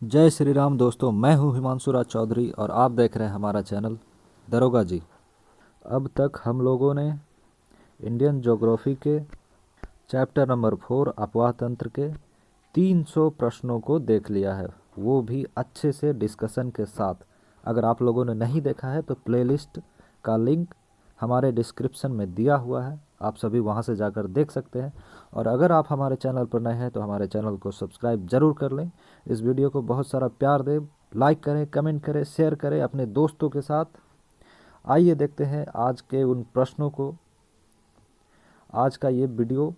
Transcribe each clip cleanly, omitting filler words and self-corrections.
जय श्री राम दोस्तों, मैं हूं हिमांशु राज चौधरी और आप देख रहे हैं हमारा चैनल दरोगा जी। अब तक हम लोगों ने इंडियन ज्योग्राफी के चैप्टर नंबर 4 अपवाह तंत्र के 300 प्रश्नों को देख लिया है, वो भी अच्छे से डिस्कशन के साथ। अगर आप लोगों ने नहीं देखा है तो प्लेलिस्ट का लिंक हमारे डिस्क्रिप्शन में दिया हुआ है, आप सभी वहां से जाकर देख सकते हैं। और अगर आप हमारे चैनल पर नए हैं तो हमारे चैनल को सब्सक्राइब ज़रूर कर लें। इस वीडियो को बहुत सारा प्यार दें, लाइक करें, कमेंट करें, शेयर करें अपने दोस्तों के साथ। आइए देखते हैं आज के उन प्रश्नों को। आज का ये वीडियो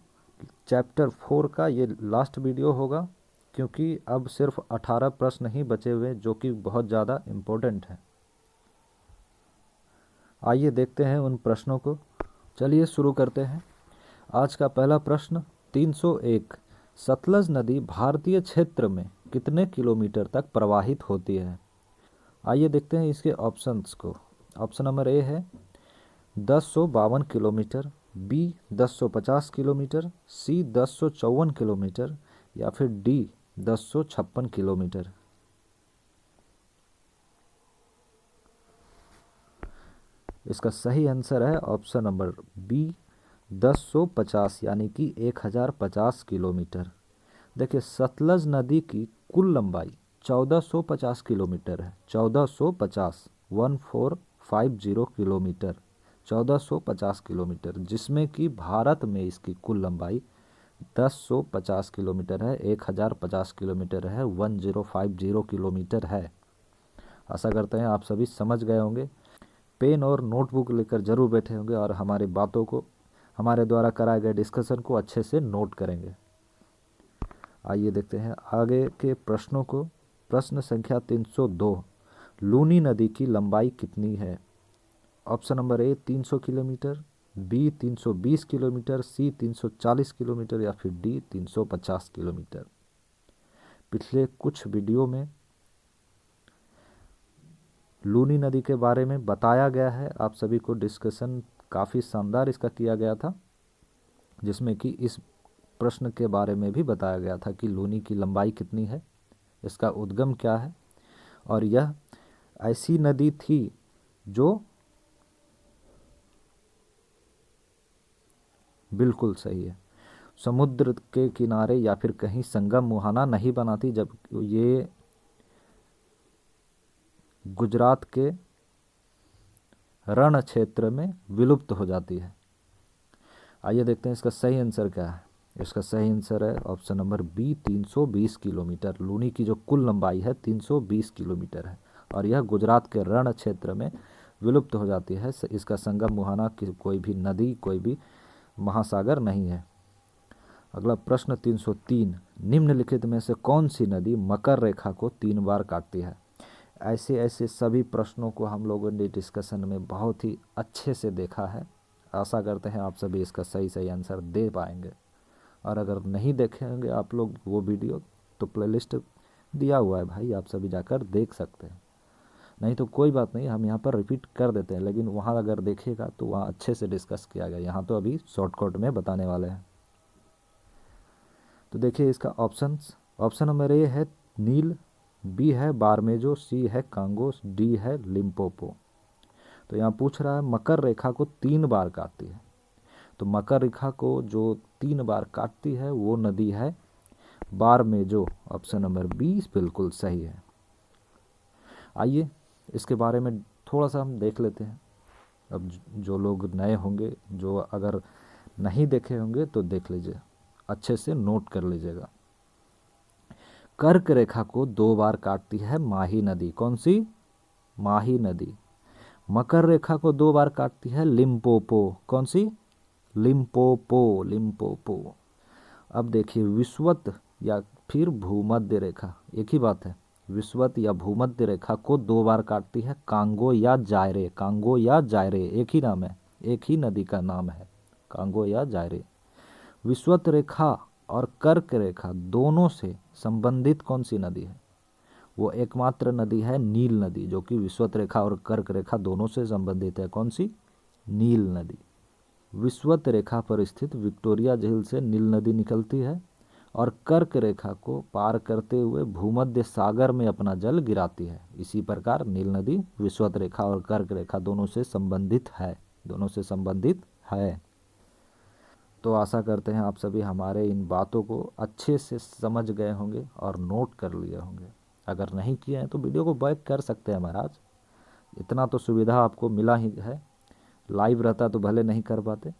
चैप्टर 4 का ये लास्ट वीडियो होगा, क्योंकि अब सिर्फ 18 प्रश्न ही बचे हुए जो कि बहुत ज़्यादा इम्पोर्टेंट हैं। आइए देखते हैं उन प्रश्नों को। चलिए शुरू करते हैं। आज का पहला प्रश्न 301। सतलज नदी भारतीय क्षेत्र में कितने किलोमीटर तक प्रवाहित होती है? आइए देखते हैं इसके ऑप्शंस को। ऑप्शन नंबर ए है 1052 किलोमीटर, बी 1050 किलोमीटर, सी 1054 किलोमीटर या फिर डी 1056 किलोमीटर। इसका सही आंसर है ऑप्शन नंबर बी 1050 यानी कि 1050 किलोमीटर। देखिए, सतलज नदी की कुल लंबाई 1450 किलोमीटर है। 1450 1450 किलोमीटर, 1450 किलोमीटर, जिसमें कि भारत में इसकी कुल लंबाई 1050 किलोमीटर है, 1050 किलोमीटर है, 1050 किलोमीटर है। आशा करते हैं आप सभी समझ गए होंगे। पेन और नोटबुक लेकर जरूर बैठे होंगे और हमारी बातों को, हमारे द्वारा कराए गए डिस्कशन को अच्छे से नोट करेंगे। आइए देखते हैं आगे के प्रश्नों को। प्रश्न संख्या 302। लूनी नदी की लंबाई कितनी है? Option number A 300 kilometre, B 320 kilometre, C 340 kilometre या फिर डी 350 किलोमीटर। पिछले कुछ वीडियो में लूनी नदी के बारे में बताया गया है, आप सभी को डिस्कशन काफ़ी शानदार इसका किया गया था, जिसमें कि इस प्रश्न के बारे में भी बताया गया था कि लूनी की लंबाई कितनी है, इसका उद्गम क्या है। और यह ऐसी नदी थी जो बिल्कुल सही है, समुद्र के किनारे या फिर कहीं संगम मुहाना नहीं बनाती, जब ये गुजरात के रण क्षेत्र में विलुप्त हो जाती है। आइए देखते हैं इसका सही आंसर क्या है। इसका सही आंसर है option number B 320 kilometre. Luni की जो कुल लंबाई है 320 किलोमीटर है और यह गुजरात के रण क्षेत्र में विलुप्त हो जाती है। इसका संगम मुहाना की कोई भी नदी, कोई भी महासागर नहीं है। अगला प्रश्न 303। निम्नलिखित में से कौन सी नदी मकर रेखा को 3 बार काटती है? ऐसे ऐसे सभी प्रश्नों को हम लोगों ने डिस्कशन में बहुत ही अच्छे से देखा है। आशा करते हैं आप सभी इसका सही सही आंसर दे पाएंगे। और अगर नहीं देखे होंगे आप लोग वो वीडियो, तो प्लेलिस्ट दिया हुआ है भाई, आप सभी जाकर देख सकते हैं। नहीं तो कोई बात नहीं, हम यहाँ पर रिपीट कर देते हैं, लेकिन वहाँ अगर देखिएगा तो वहाँ अच्छे से डिस्कस किया गया। यहाँ तो अभी शॉर्टकट में बताने वाले हैं। तो देखिए इसका ऑप्शंस। ऑप्शन नंबर ए है नील, बी है बारमेजो, सी है कांगो, डी है लिम्पोपो। तो यहाँ पूछ रहा है मकर रेखा को 3 बार काटती है, तो मकर रेखा को जो 3 बार काटती है वो नदी है बारमेजो। ऑप्शन नंबर 20 बिल्कुल सही है। आइए इसके बारे में थोड़ा सा हम देख लेते हैं। अब जो लोग नए होंगे, जो अगर नहीं देखे होंगे तो देख लीजिए, अच्छे से नोट कर लीजिएगा। कर्क रेखा को 2 बार काटती है माही नदी। कौन सी? माही नदी। मकर रेखा को 2 बार काटती है लिम्पोपो। कौन सी? Limpopo, Limpopo. अब देखिए विषुवत या फिर भूमध्य रेखा, एक ही बात है। विषुवत या भूमध्य रेखा को 2 बार काटती है कांगो या जायरे। कांगो या जायरे एक ही नाम है, एक ही नदी का नाम है, कांगो या जायरे। विषुवत रेखा और कर्क रेखा दोनों से संबंधित कौन सी नदी है? वो एकमात्र नदी है नील नदी, जो कि विषुवत रेखा और कर्क रेखा दोनों से संबंधित है। कौन सी? नील नदी। विषुवत रेखा पर स्थित विक्टोरिया झील से नील नदी निकलती है और कर्क रेखा को पार करते हुए भूमध्य सागर में अपना जल गिराती है। इसी प्रकार नील नदी विषुवत रेखा और कर्क रेखा दोनों से संबंधित है। तो आशा करते हैं आप सभी हमारे इन बातों को अच्छे से समझ गए होंगे और नोट कर लिए होंगे। अगर नहीं किए हैं तो वीडियो को बैक कर सकते हैं महाराज, इतना तो सुविधा आपको मिला ही है। लाइव रहता तो भले नहीं कर पाते,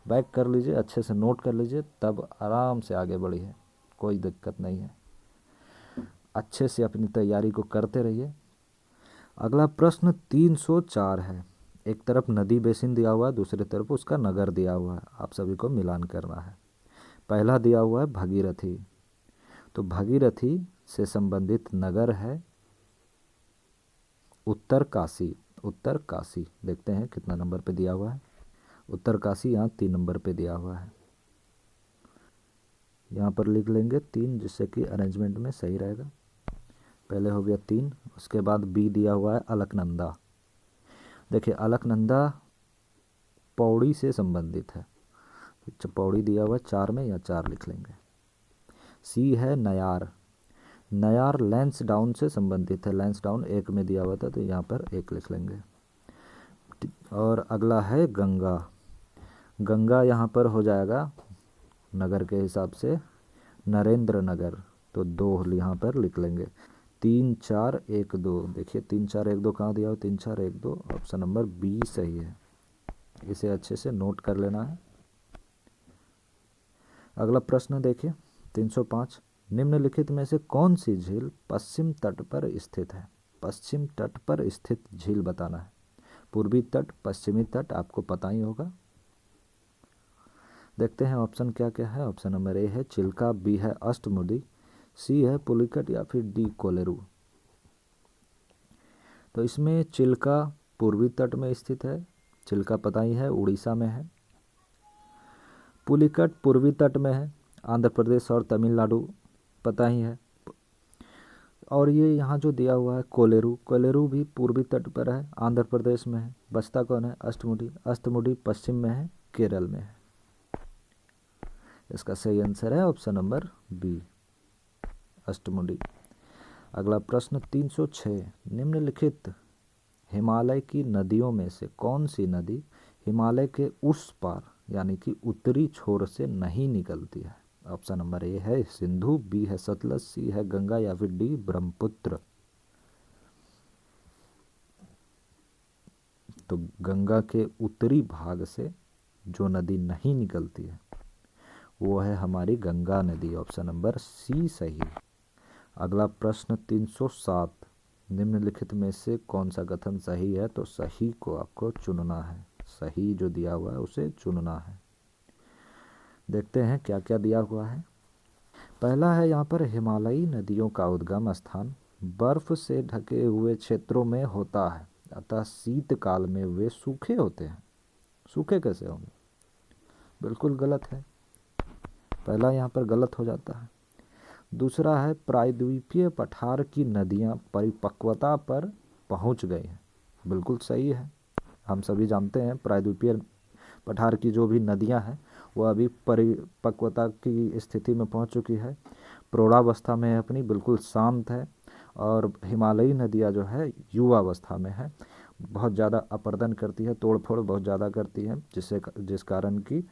बैक कर लीजिए, अच्छे से नोट कर लीजिए, तब आराम से आगे बढ़िए, कोई दिक्कत नहीं है। अच्छे से अपनी तैयारी को करते रहिए। अगला प्रश्न 304 है। एक तरफ नदी बेसिन दिया हुआ है, दूसरी तरफ उसका नगर दिया हुआ है, आप सभी को मिलान करना है। पहला दिया हुआ है भगीरथी, तो भगीरथी से संबंधित नगर है उत्तर काशी। उत्तर काशी देखते हैं कितना नंबर पे दिया हुआ है। उत्तर काशी यहाँ 3 नंबर पे दिया हुआ है, यहाँ पर लिख लेंगे 3, जिससे कि अरेंजमेंट में सही रहेगा। पहले हो गया 3, उसके बाद बी दिया हुआ है अलकनंदा। देखिए अलकनंदा पौड़ी से संबंधित है, पौड़ी दिया हुआ है 4 में, या 4 लिख लेंगे। सी है नयार, नयार लैंसडाउन से संबंधित है, लैंसडाउन 1 में दिया हुआ था तो यहाँ पर 1 लिख लेंगे। और अगला है गंगा, गंगा यहाँ पर हो जाएगा नगर के हिसाब से नरेंद्र नगर, तो 2 यहाँ पर लिख लेंगे। 3 4 1 2, देखिए 3 4 1 2 कहाँ दिया हो, 3 4 1 2, ऑप्शन नंबर बी सही है, इसे अच्छे से नोट कर लेना है। अगला प्रश्न देखिए 305, निम्नलिखित में से कौन सी झील पश्चिम तट पर स्थित है। पश्चिम तट पर स्थित झील बताना है। पूर्वी तट, पश्चिमी तट आपको पता ही होगा। देखते हैं ऑप्शन क्या क्या है। ऑप्शन नंबर ए है चिल्का, बी है अष्टमुडी, सी है पुलिकट, या फिर डी कोलेरू। तो इसमें चिल्का पूर्वी तट में स्थित है, चिल्का पता ही है उड़ीसा में है। पुलिकट पूर्वी तट में है, आंध्र प्रदेश और तमिलनाडु पता ही है। और ये यहाँ जो दिया हुआ है कोलेरू, कोलेरू भी पूर्वी तट पर है, आंध्र प्रदेश में है। बचता कौन है, अष्टमुडी, अष्टमुडी पश्चिम में है, केरल में है। इसका सही आंसर है ऑप्शन नंबर बी, अष्टमुडी। अगला प्रश्न 306, निम्नलिखित हिमालय की नदियों में से कौन सी नदी हिमालय के उस पार यानी कि उत्तरी छोर से नहीं निकलती है। ऑप्शन नंबर ए है सिंधु, बी है सतलज, सी है गंगा, या फिर डी ब्रह्मपुत्र। तो गंगा के उत्तरी भाग से जो नदी नहीं निकलती है वो है हमारी गंगा नदी, ऑप्शन नंबर सी सही। अगला प्रश्न 307, निम्नलिखित में से कौन सा कथन सही है। तो सही को आपको चुनना है, सही जो दिया हुआ है उसे चुनना है। देखते हैं क्या क्या दिया हुआ है। पहला है यहाँ पर हिमालयी नदियों का उद्गम स्थान बर्फ से ढके हुए क्षेत्रों में होता है, अतः शीतकाल में वे सूखे होते हैं। सूखे कैसे होंगे, बिल्कुल गलत है, पहला यहाँ पर गलत हो जाता है। दूसरा है प्रायद्वीपीय पठार की नदियाँ परिपक्वता पर पहुँच गई हैं, बिल्कुल सही है। हम सभी जानते हैं प्रायद्वीपीय पठार की जो भी नदियाँ हैं वो अभी परिपक्वता की स्थिति में पहुँच चुकी है, प्रौढ़ावस्था में है अपनी, बिल्कुल शांत है। और हिमालयी नदियाँ जो है युवावस्था में है, बहुत ज़्यादा अपर्दन करती है, तोड़ फोड़ बहुत ज़्यादा करती है, जिस कारण कि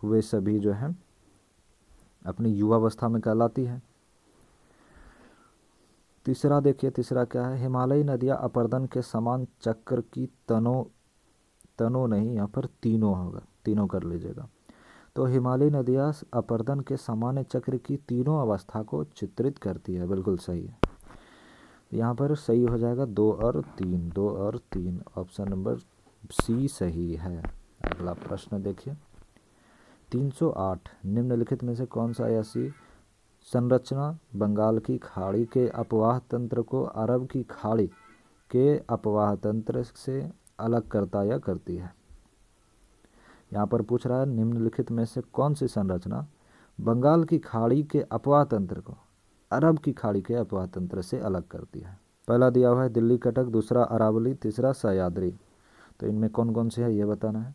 वे सभी जो हैं अपनी युवावस्था में कहलाती है। तीसरा देखिए, तीसरा क्या है, हिमालयी नदियाँ अपर्दन के समान चक्र की तनों नहीं, यहाँ पर तीनों होगा, तीनों कर लीजिएगा। तो हिमालयी नदियाँ अपर्दन के सामान्य चक्र की तीनों अवस्था को चित्रित करती है, बिल्कुल सही है। यहाँ पर सही हो जाएगा 2 और 3, 2 और 3, ऑप्शन नंबर सी सही है। अगला प्रश्न देखिए 308, निम्नलिखित में से कौन सा ऐसी संरचना बंगाल की खाड़ी के अपवाह तंत्र को अरब की खाड़ी के अपवाह तंत्र से अलग करता या करती है। यहाँ पर पूछ रहा है निम्नलिखित में से कौन सी संरचना बंगाल की खाड़ी के अपवाह तंत्र को अरब की खाड़ी के अपवाह तंत्र से अलग करती है। पहला दिया हुआ है दिल्ली कटक, दूसरा अरावली, तीसरा सह्याद्री। तो इनमें कौन कौन सी है ये बताना है।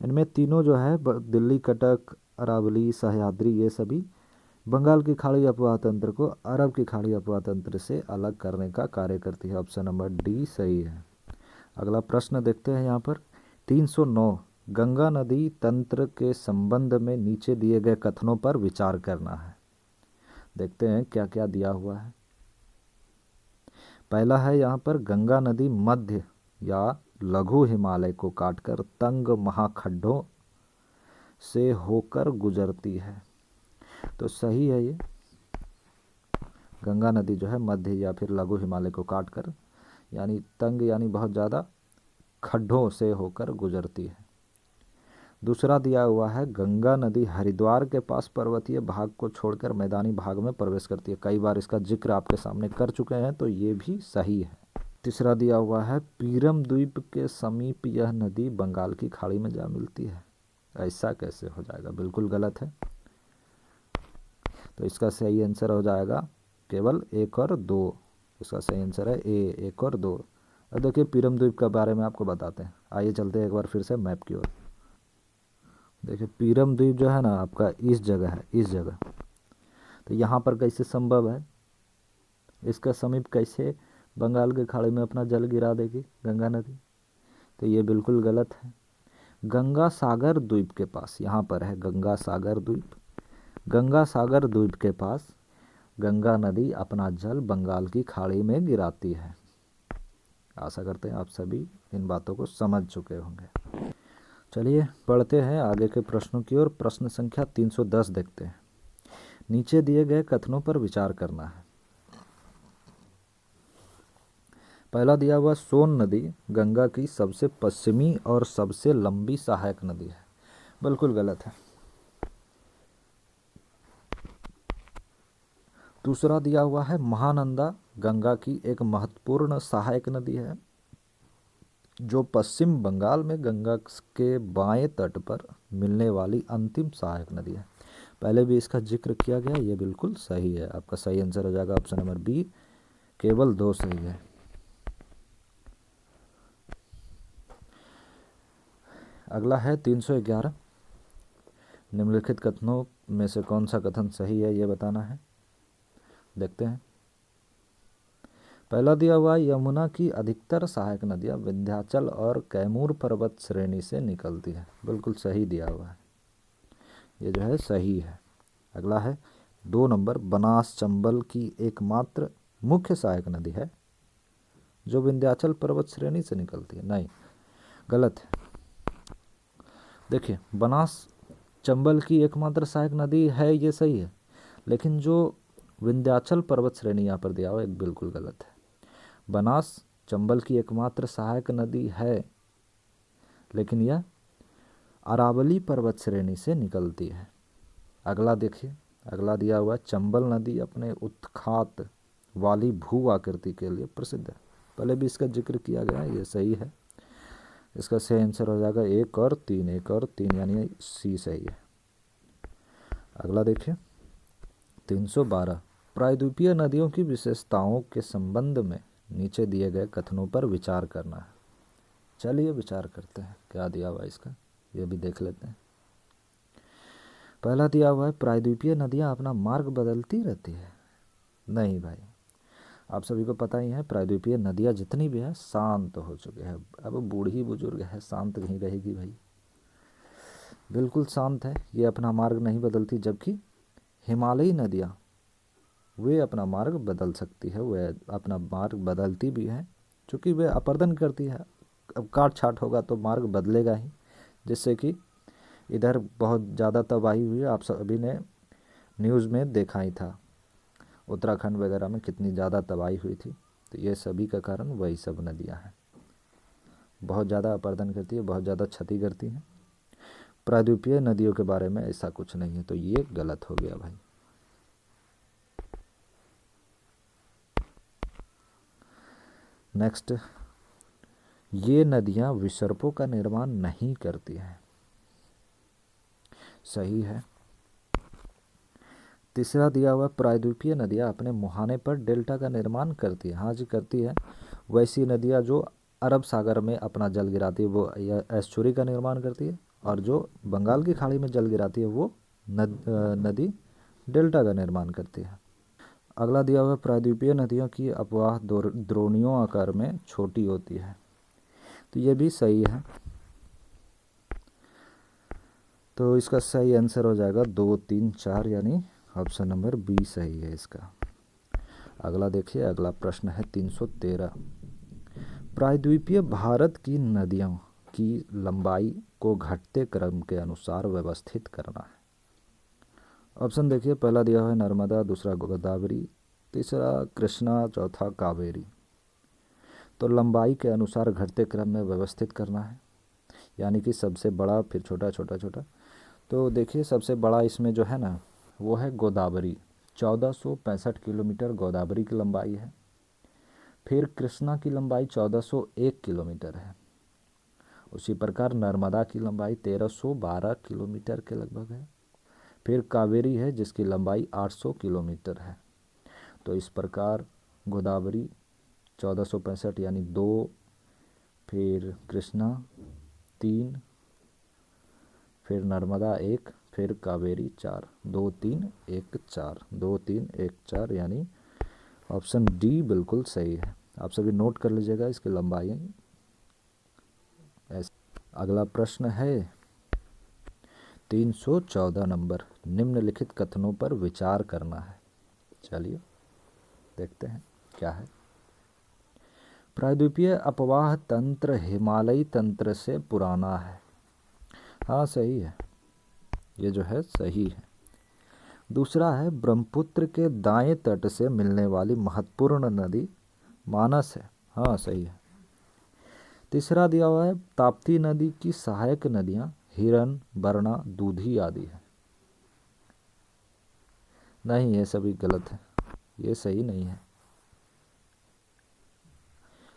इनमें तीनों जो है दिल्ली, कटक, अरावली, सह्याद्री, ये सभी बंगाल की खाड़ी अपवाह तंत्र को अरब की खाड़ी अपवाह तंत्र से अलग करने का कार्य करती है। ऑप्शन नंबर डी सही है। अगला प्रश्न देखते हैं यहाँ पर 309 गंगा नदी तंत्र के संबंध में नीचे दिए गए कथनों पर विचार करना है। देखते हैं क्या क्या दिया हुआ है। पहला है यहाँ पर गंगा नदी मध्य या लघु हिमालय को काटकर तंग महाखड्डों से होकर गुजरती है। तो सही है ये, गंगा नदी जो है मध्य या फिर लघु हिमालय को काटकर यानी तंग यानी बहुत ज़्यादा खड्डों से होकर गुजरती है। दूसरा दिया हुआ है गंगा नदी हरिद्वार के पास पर्वतीय भाग को छोड़कर मैदानी भाग में प्रवेश करती है। कई बार इसका जिक्र आपके सामने कर चुके हैं, तो ये भी सही है। तीसरा दिया हुआ है पीरम द्वीप के समीप यह नदी बंगाल की खाड़ी में जा मिलती है। ऐसा कैसे हो जाएगा, बिल्कुल गलत है। तो इसका सही आंसर हो जाएगा केवल 1 और 2। इसका सही आंसर है ए, 1 और 2। अब देखिए पीरम द्वीप के बारे में आपको बताते हैं। आइए चलते हैं एक बार फिर से मैप की ओर। देखिए पीरम द्वीप जो है ना आपका इस जगह है, इस जगह। तो यहाँ पर कैसे संभव है, इसका समीप कैसे बंगाल की खाड़ी में अपना जल गिरा देगी गंगा नदी? तो ये बिल्कुल गलत है। गंगा सागर द्वीप के पास, यहाँ पर है गंगा सागर द्वीप। गंगा सागर द्वीप के पास गंगा नदी अपना जल बंगाल की खाड़ी में गिराती है। आशा करते हैं आप सभी इन बातों को समझ चुके होंगे। चलिए पढ़ते हैं आगे के प्रश्नों की ओर। प्रश्न संख्या 310 देखते हैं। नीचे दिए गए कथनों पर विचार करना है। पहला दिया हुआ सोन नदी गंगा की सबसे पश्चिमी और सबसे लंबी सहायक नदी है। बिल्कुल गलत है। दूसरा दिया हुआ है महानंदा गंगा की एक महत्वपूर्ण सहायक नदी है जो पश्चिम बंगाल में गंगा के बाएं तट पर मिलने वाली अंतिम सहायक नदी है। पहले भी इसका जिक्र किया गया, ये बिल्कुल सही है। आपका सही आंसर हो जाएगा ऑप्शन नंबर बी, केवल 2 सही है। अगला है 311 निम्नलिखित कथनों में से कौन सा कथन सही है ये बताना है। देखते हैं। पहला दिया हुआ यमुना की अधिकतर सहायक नदियां विंध्याचल और कैमूर पर्वत श्रेणी से निकलती है। बिल्कुल सही दिया हुआ है, ये जो है सही है। अगला है 2 नंबर बनास चंबल की एकमात्र मुख्य सहायक नदी है जो विंध्याचल पर्वत श्रेणी से निकलती है। नहीं, गलत है। देखिए बनास चंबल की एकमात्र सहायक नदी है, ये सही है, लेकिन जो विंध्याचल पर्वत श्रेणी यहाँ पर दिया हुआ एक बिल्कुल गलत है। बनास चंबल की एकमात्र सहायक नदी है, लेकिन यह अरावली पर्वत श्रेणी से निकलती है। अगला देखिए, अगला दिया हुआ चंबल नदी अपने उत्खात वाली भू आकृति के लिए प्रसिद्ध है। पहले भी इसका जिक्र किया गया है, ये सही है। इसका सही आंसर हो जाएगा 1 और 3, 1 और 3 यानी सी सही है। अगला देखिए 312 प्रायद्वीपीय नदियों की विशेषताओं के संबंध में नीचे दिए गए कथनों पर विचार करना है। चलिए विचार करते हैं क्या दिया हुआ है इसका, ये भी देख लेते हैं। पहला दिया हुआ है प्रायद्वीपीय नदियां अपना मार्ग बदलती रहती है। नहीं भाई, आप सभी को पता ही है प्रायद्वीपीय नदियां जितनी भी है शांत हो चुके हैं। अब बूढ़ी बुजुर्ग है, शांत नहीं रहेगी भाई, बिल्कुल शांत है, ये अपना मार्ग नहीं बदलती। जबकि हिमालयी नदियाँ वे अपना मार्ग बदल सकती है, वे अपना मार्ग बदलती भी हैं, चूँकि वे अपर्दन करती है। अब काट छाट होगा तो मार्ग बदलेगा ही, जिससे कि इधर बहुत ज़्यादा तबाही हुई है। आप सभी ने न्यूज़ में देखा ही था, उत्तराखंड वगैरह में कितनी ज़्यादा तबाही हुई थी। तो ये सभी का कारण वही सब नदियाँ हैं, बहुत ज़्यादा अपर्दन करती है, बहुत ज़्यादा क्षति करती हैं। प्रायद्वीपीय नदियों के बारे में ऐसा कुछ नहीं है, तो ये गलत हो गया भाई। नेक्स्ट, ये नदियां विसर्पों का निर्माण नहीं करती हैं। सही है। तीसरा दिया हुआ प्रायद्वीपीय नदियां अपने मुहाने पर डेल्टा का निर्माण करती है। हाँ जी करती है। वैसी नदियां जो अरब सागर में अपना जल गिराती है वो एस्चुरी का निर्माण करती है, और जो बंगाल की खाड़ी में जल गिराती है वो नदी डेल्टा का निर्माण करती है। अगला दिया हुआ प्रायद्वीपीय नदियों की अपवाह द्रोणियों आकार में छोटी होती है, तो ये भी सही है। तो इसका सही आंसर हो जाएगा 2, 3, 4, यानी ऑप्शन नंबर बी सही है इसका। अगला देखिए, अगला प्रश्न है 313। प्रायद्वीपीय भारत की नदियों की लंबाई को घटते क्रम के अनुसार व्यवस्थित करना है। ऑप्शन देखिए, पहला दिया हुआ है नर्मदा, दूसरा गोदावरी, तीसरा कृष्णा, चौथा कावेरी। तो लंबाई के अनुसार घटते क्रम में व्यवस्थित करना है, यानी कि सबसे बड़ा फिर छोटा छोटा छोटा। तो देखिए, सबसे बड़ा इसमें जो है ना वो है गोदावरी, 1465 किलोमीटर गोदावरी की लंबाई है। फिर कृष्णा की लंबाई 1401 किलोमीटर है। उसी प्रकार नर्मदा की लंबाई 1312 किलोमीटर के लगभग है। फिर कावेरी है जिसकी लंबाई 800 किलोमीटर है। तो इस प्रकार गोदावरी 1465 यानी 2, फिर कृष्णा 3, फिर नर्मदा 1, फिर कावेरी 4। 2, 3, 1, 4, 2, 3, 1, 4, यानी ऑप्शन डी बिल्कुल सही है। आप सभी नोट कर लीजिएगा इसकी लंबाई। अगला प्रश्न है 314 नंबर, निम्नलिखित कथनों पर विचार करना है। चलिए देखते हैं क्या है। प्रायद्वीपीय अपवाह तंत्र हिमालयी तंत्र से पुराना है। हाँ सही है, ये जो है सही है। दूसरा है ब्रह्मपुत्र के दाएं तट से मिलने वाली महत्वपूर्ण नदी मानस है। हाँ सही है। तीसरा दिया हुआ है ताप्ती नदी की सहायक नदियां हिरन, बरना, दूधी आदि है। नहीं, ये सभी गलत है, ये सही नहीं है।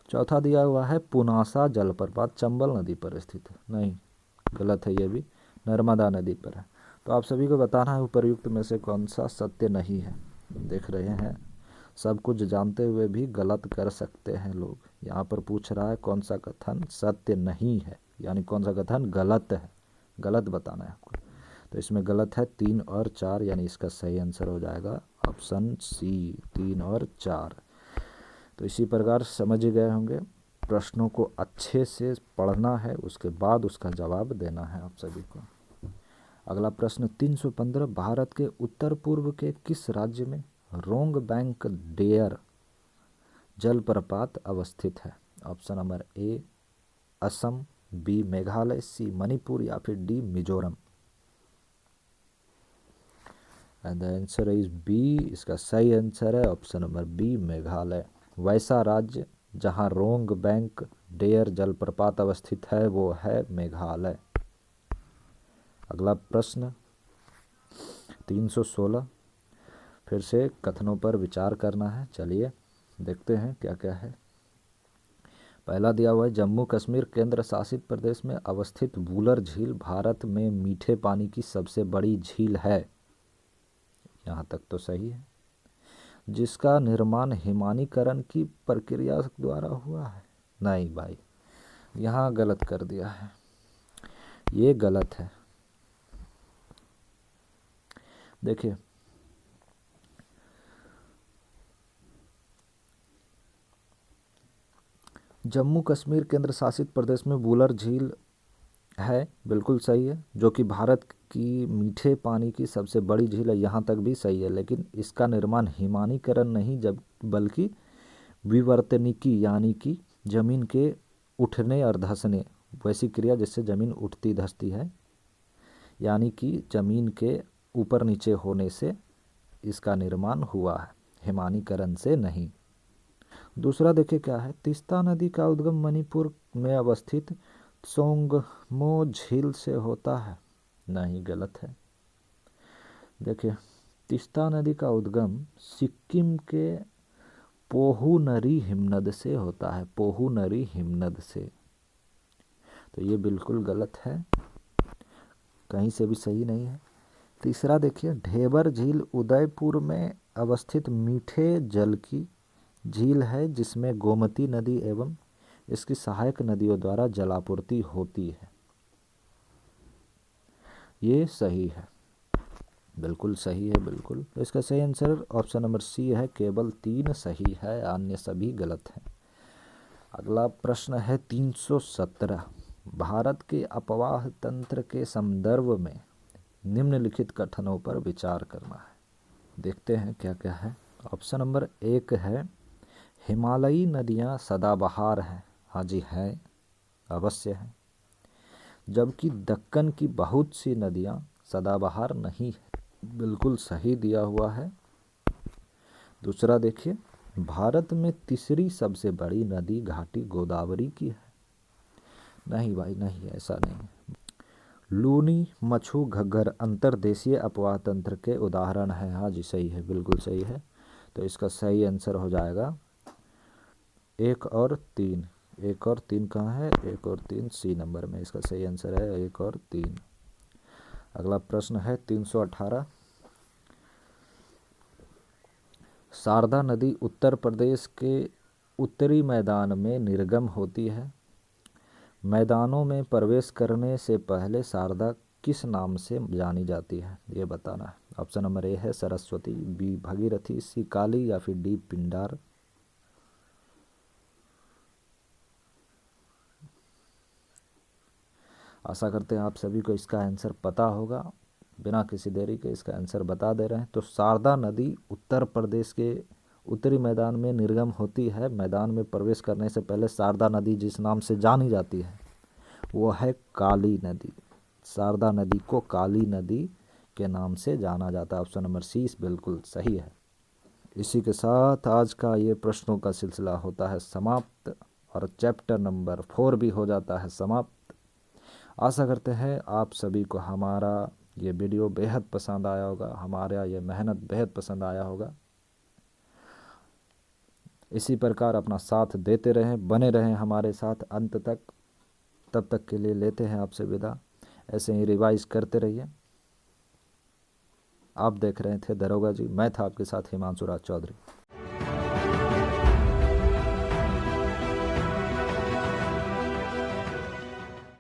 चौथा दिया हुआ है पुनासा जलप्रपात चंबल नदी पर स्थित है। नहीं, गलत है, ये भी नर्मदा नदी पर है। तो आप सभी को बताना है उपर्युक्त में से कौन सा सत्य नहीं है। देख रहे हैं, सब कुछ जानते हुए भी गलत कर सकते हैं लोग। यहाँ पर पूछ रहा है कौन सा कथन सत्य नहीं है, यानी कौन सा कथन गलत है, गलत बताना है आपको। तो इसमें गलत है 3 और 4, यानी इसका सही आंसर हो जाएगा ऑप्शन सी, 3 और 4। तो इसी प्रकार समझ गए होंगे, प्रश्नों को अच्छे से पढ़ना है, उसके बाद उसका जवाब देना है आप सभी को। अगला प्रश्न 315, भारत के उत्तर पूर्व के किस राज्य में रोंग बैंक डेयर जलप्रपात अवस्थित है? Option number A Assam, B Meghalaya, C Manipur, या फिर D Mizoram. And the answer is B. इसका सही आंसर है ऑप्शन नंबर बी मेघालय। वैसा राज्य जहां रोंग बैंक डेयर जलप्रपात अवस्थित है वो है मेघालय। अगला प्रश्न 316, फिर से कथनों पर विचार करना है। चलिए देखते हैं क्या क्या है। पहला दिया हुआ है जम्मू कश्मीर केंद्र शासित प्रदेश में अवस्थित वुलर झील भारत में मीठे पानी की सबसे बड़ी झील है। यहाँ तक तो सही है। जिसका निर्माण हिमानीकरण की प्रक्रिया द्वारा हुआ है। नहीं भाई, यहाँ गलत कर दिया है, ये गलत है। देखिए, जम्मू कश्मीर केंद्र शासित प्रदेश में वुलर झील है, बिल्कुल सही है, जो कि भारत की मीठे पानी की सबसे बड़ी झील है। यहाँ तक भी सही है, लेकिन इसका निर्माण हिमानीकरण नहीं जब बल्कि विवर्तनिकी, यानी कि जमीन के उठने और धंसने, वैसी क्रिया जिससे जमीन उठती धंसती है, यानी कि जमीन के ऊपर नीचे होने से इसका निर्माण हुआ है, हिमानीकरण से नहीं। दूसरा देखिए क्या है, तीस्ता नदी का उद्गम मणिपुर में अवस्थित त्सोंगमो झील से होता है। नहीं, गलत है। देखिए, तीस्ता नदी का उद्गम सिक्किम के पोहुनरी हिमनद से होता है, पोहुनरी हिमनद से। तो ये बिल्कुल गलत है, कहीं से भी सही नहीं है। तीसरा देखिए, ढेबर झील उदयपुर में अवस्थित मीठे जल की झील है जिसमें गोमती नदी एवं इसकी सहायक नदियों द्वारा जलापूर्ति होती है। ये सही है, बिल्कुल सही है, बिल्कुल। तो इसका सही आंसर ऑप्शन नंबर सी है, केवल 3 सही है, अन्य सभी गलत हैं। अगला प्रश्न है 317। भारत के अपवाह तंत्र के संदर्भ में निम्नलिखित कथनों पर विचार करना है। देखते हैं क्या क्या है। ऑप्शन नंबर 1 है, हिमालयी नदियाँ सदाबहार हैं। हाँ जी है, अवश्य है। जबकि दक्कन की बहुत सी नदियाँ सदाबहार नहीं है, बिल्कुल सही दिया हुआ है। दूसरा देखिए, भारत में तीसरी सबसे बड़ी नदी घाटी गोदावरी की है। नहीं भाई नहीं, ऐसा नहीं है। लूनी, मच्छू, घग्गर अंतर्देशीय अपवाह तंत्र के उदाहरण हैं। हाँ जी सही है, बिल्कुल सही है। तो इसका सही आंसर हो जाएगा 1 और 3। 1 और 3 कहाँ है? 1 और 3 सी नंबर में इसका सही आंसर है 1 और 3। अगला प्रश्न है 318। शारदा नदी उत्तर प्रदेश के उत्तरी मैदान में निर्गम होती है। मैदानों में प्रवेश करने से पहले शारदा किस नाम से जानी जाती है, ये बताना है। ऑप्शन नंबर ए है सरस्वती, बी भगीरथी, सी काली या फिर डी पिंडार। आशा करते हैं आप सभी को इसका आंसर पता होगा। बिना किसी देरी के इसका आंसर बता दे रहे हैं। तो शारदा नदी उत्तर प्रदेश के उत्तरी मैदान में निर्गम होती है। मैदान में प्रवेश करने से पहले शारदा नदी जिस नाम से जानी जाती है वो है काली नदी। शारदा नदी को काली नदी के नाम से जाना जाता है। ऑप्शन नंबर सी बिल्कुल सही है। इसी के साथ आज का ये प्रश्नों का सिलसिला होता है समाप्त और चैप्टर नंबर 4 भी हो जाता है समाप्त। आशा करते हैं आप सभी को हमारा ये वीडियो बेहद पसंद आया होगा, हमारा ये मेहनत बेहद पसंद आया होगा। इसी प्रकार अपना साथ देते रहें, बने रहें हमारे साथ अंत तक। तब तक के लिए लेते हैं आपसे विदा। ऐसे ही रिवाइज करते रहिए। आप देख रहे थे दरोगा जी, मैं था आपके साथ हिमांशु राज चौधरी।